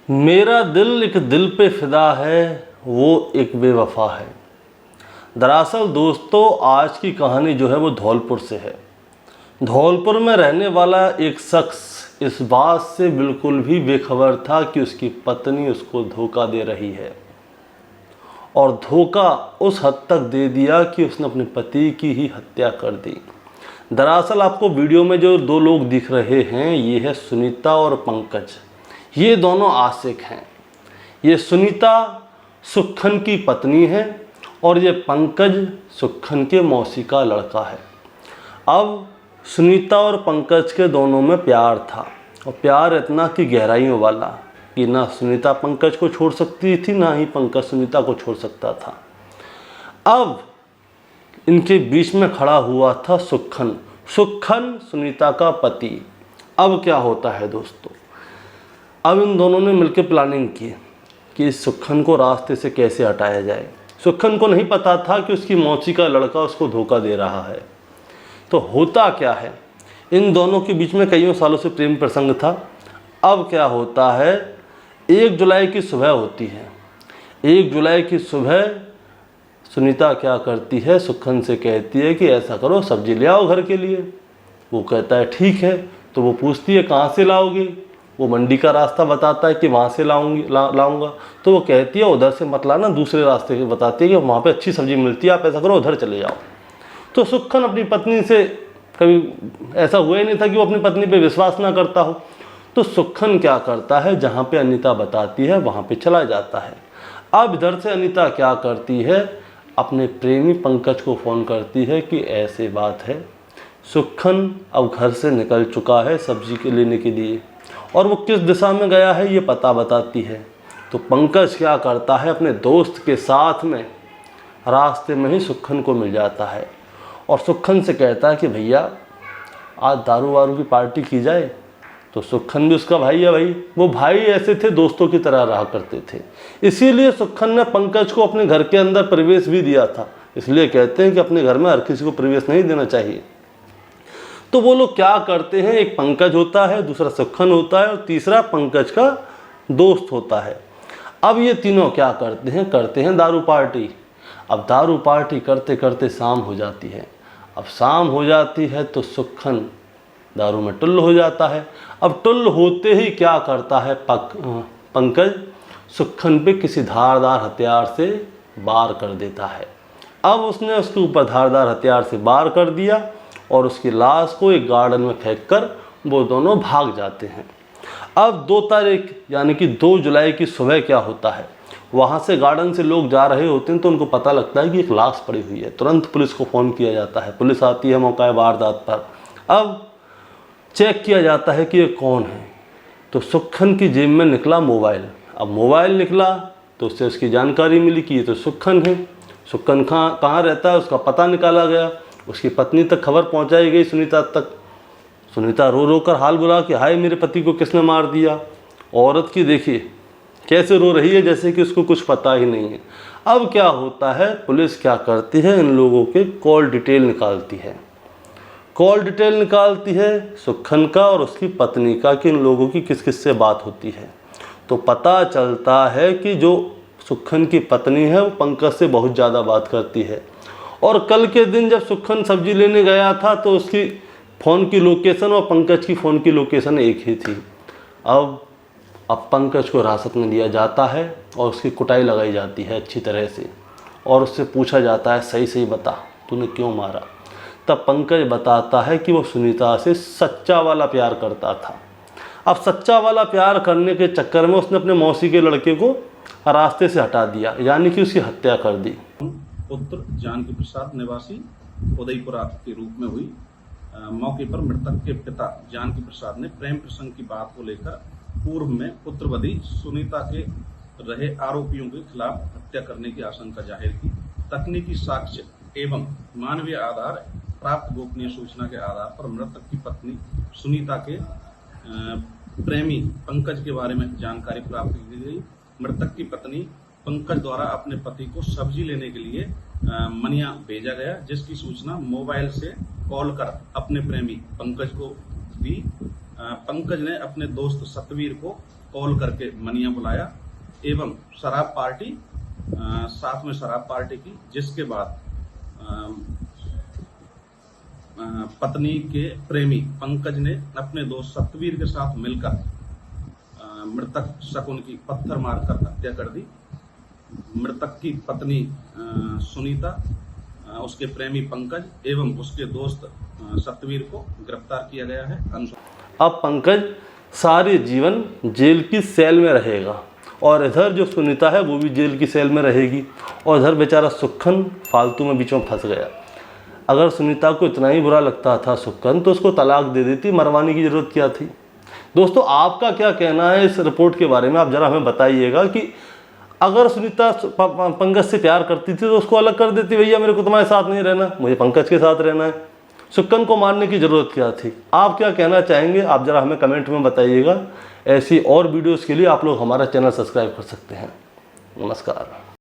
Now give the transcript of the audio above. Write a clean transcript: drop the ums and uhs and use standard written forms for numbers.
मेरा दिल एक दिल पे फिदा है, वो एक बेवफा है। दरअसल दोस्तों, आज की कहानी जो है वो धौलपुर से है। धौलपुर में रहने वाला एक शख्स इस बात से बिल्कुल भी बेखबर था कि उसकी पत्नी उसको धोखा दे रही है, और धोखा उस हद तक दे दिया कि उसने अपने पति की ही हत्या कर दी। दरअसल आपको वीडियो में जो दो लोग दिख रहे हैं, ये है सुनीता और पंकज। ये दोनों आशिक हैं। ये सुनीता सुक्खन की पत्नी है और ये पंकज सुक्खन के मौसी का लड़का है। अब सुनीता और पंकज के दोनों में प्यार था, और प्यार इतना कि गहराइयों वाला कि ना सुनीता पंकज को छोड़ सकती थी, ना ही पंकज सुनीता को छोड़ सकता था। अब इनके बीच में खड़ा हुआ था सुक्खन। सुक्खन सुनीता का पति। अब क्या होता है दोस्तों, अब इन दोनों ने मिलकर प्लानिंग की कि इस सुक्खन को रास्ते से कैसे हटाया जाए। सुक्खन को नहीं पता था कि उसकी मौसी का लड़का उसको धोखा दे रहा है। तो होता क्या है, इन दोनों के बीच में कईयों सालों से प्रेम प्रसंग था। अब क्या होता है, 1 जुलाई की सुबह होती है। 1 जुलाई की सुबह सुनीता क्या करती है, सुक्खन से कहती है कि ऐसा करो, सब्जी ले आओ घर के लिए। वो कहता है ठीक है। तो वो पूछती है कहाँ से लाओगे। वो मंडी का रास्ता बताता है कि वहाँ से लाऊंगा। तो वो कहती है उधर से मत लाना, दूसरे रास्ते के बताती है कि वहाँ पे अच्छी सब्जी मिलती है, आप ऐसा करो उधर चले जाओ। तो सुक्खन अपनी पत्नी से, कभी ऐसा हुआ ही नहीं था कि वो अपनी पत्नी पे विश्वास ना करता हो। तो सुक्खन क्या करता है, जहाँ पे अनीता बताती है वहाँ पे चला जाता है। अब इधर से अनीता क्या करती है, अपने प्रेमी पंकज को फ़ोन करती है कि ऐसे बात है, सुक्खन अब घर से निकल चुका है सब्जी के लेने के लिए, और वो किस दिशा में गया है ये पता बताती है। तो पंकज क्या करता है, अपने दोस्त के साथ में रास्ते में ही सुक्खन को मिल जाता है, और सुक्खन से कहता है कि भैया आज दारू वारू की पार्टी की जाए। तो सुक्खन भी उसका भाई है भाई। वो भाई ऐसे थे, दोस्तों की तरह रहा करते थे। इसीलिए सुक्खन ने पंकज को अपने घर के अंदर प्रवेश भी दिया था। इसलिए कहते हैं कि अपने घर में हर किसी को प्रवेश नहीं देना चाहिए। तो वो लोग क्या करते हैं, एक पंकज होता है, दूसरा सुक्खन होता है, और तीसरा पंकज का दोस्त होता है। अब ये तीनों क्या करते हैं दारू पार्टी। अब दारू पार्टी करते करते शाम हो जाती है। अब शाम हो जाती है तो सुक्खन दारू में टुल्ल हो जाता है। अब टुल्ल होते ही क्या करता है पंकज, सुक्खन पे किसी धारदार हथियार से वार कर देता है। अब उसने उसके ऊपर धारदार हथियार से वार कर दिया, और उसकी लाश को एक गार्डन में फेंककर वो दोनों भाग जाते हैं। अब 2 तारीख यानी कि 2 जुलाई की सुबह क्या होता है, वहाँ से गार्डन से लोग जा रहे होते हैं तो उनको पता लगता है कि एक लाश पड़ी हुई है। तुरंत पुलिस को फ़ोन किया जाता है। पुलिस आती है मौका वारदात पर। अब चेक किया जाता है कि ये कौन है। तो सुक्खन की जेब में निकला मोबाइल। अब मोबाइल निकला तो उससे उसकी जानकारी मिली कि ये तो सुक्खन है। सुक्खन कहाँ रहता है उसका पता निकाला गया। उसकी पत्नी तक खबर पहुंचाई गई, सुनीता तक। सुनीता रो रो कर हाल बुला कि हाय मेरे पति को किसने मार दिया। औरत की देखिए कैसे रो रही है, जैसे कि उसको कुछ पता ही नहीं है। अब क्या होता है, पुलिस क्या करती है, इन लोगों के कॉल डिटेल निकालती है। कॉल डिटेल निकालती है सुक्खन का और उसकी पत्नी का कि इन लोगों की किस किस से बात होती है। तो पता चलता है कि जो सुक्खन की पत्नी है वो पंकज से बहुत ज़्यादा बात करती है, और कल के दिन जब सुक्खन सब्जी लेने गया था तो उसकी फ़ोन की लोकेशन और पंकज की फ़ोन की लोकेशन एक ही थी। अब पंकज को हिरासत में लिया जाता है और उसकी कुटाई लगाई जाती है अच्छी तरह से, और उससे पूछा जाता है सही सही बता तूने क्यों मारा। तब पंकज बताता है कि वो सुनीता से सच्चा वाला प्यार करता था। अब सच्चा वाला प्यार करने के चक्कर में उसने अपने मौसी के लड़के को रास्ते से हटा दिया, यानी कि उसकी हत्या कर दी। पुत्र जानकी प्रसाद निवासी उदयपुरा के रूप में हुई। मौके पर मृतक के पिता जानकी प्रसाद ने प्रेम प्रसंग की बात को लेकर पूर्व में पुत्रवधी सुनीता के रहे आरोपियों के खिलाफ हत्या करने की आशंका जाहिर की। तकनीकी साक्ष्य एवं मानवीय आधार प्राप्त गोपनीय सूचना के आधार पर मृतक की पत्नी सुनीता के प्रेमी पंकज के बारे में जानकारी प्राप्त की गई। मृतक की पत्नी पंकज द्वारा अपने पति को सब्जी लेने के लिए मनिया भेजा गया, जिसकी सूचना मोबाइल से कॉल कर अपने प्रेमी पंकज को दी। पंकज ने अपने दोस्त सतवीर को कॉल करके मनिया बुलाया एवं शराब पार्टी साथ में शराब पार्टी की, जिसके बाद पत्नी के प्रेमी पंकज ने अपने दोस्त सतवीर के साथ मिलकर मृतक शकुन की पत्थर मारकर हत्या कर दी। मृतक की पत्नी सुनीता, उसके प्रेमी पंकज एवं उसके दोस्त सतवीर को गिरफ्तार किया गया है। अब पंकज सारे जीवन जेल की सेल में रहेगा और इधर जो सुनीता है वो भी जेल की सेल में रहेगी और इधर बेचारा सुक्खन फालतू में बीच में फंस गया। अगर सुनीता को इतना ही बुरा लगता था सुक्खन तो उसको तलाक दे देती, मरवाने की ज़रूरत क्या थी। दोस्तों आपका क्या कहना है इस रिपोर्ट के बारे में, आप ज़रा हमें बताइएगा कि अगर सुनीता पंकज से प्यार करती थी तो उसको अलग कर देती, भैया मेरे को तुम्हारे साथ नहीं रहना, मुझे पंकज के साथ रहना है, सुक्खन को मारने की ज़रूरत क्या थी। आप क्या कहना चाहेंगे, आप ज़रा हमें कमेंट में बताइएगा। ऐसी और वीडियोज़ के लिए आप लोग हमारा चैनल सब्सक्राइब कर सकते हैं। नमस्कार।